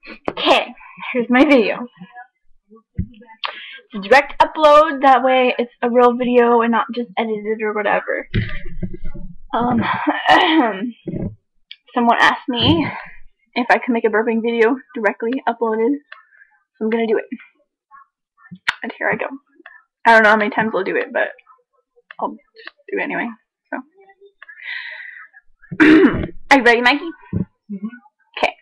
Okay, here's my video. It's a direct upload, that way it's a real video and not just edited or whatever. Someone asked me if I could make a burping video directly uploaded, so I'm gonna do it. And here I go. I don't know how many times I'll do it, but I'll just do it anyway. So, are you ready, Mikey? Okay.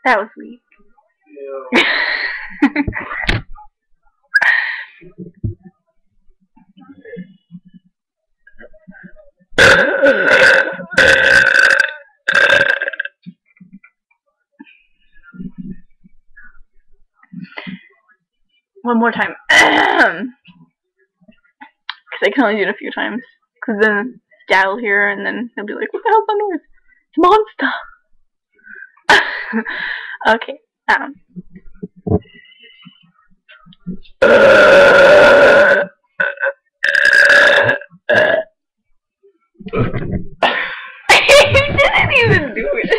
That was weak. One more time. Because I can only do it a few times. Because then Dad will hear and then he'll be like, what the hell's that noise? It's a monster. Okay. You didn't even do it.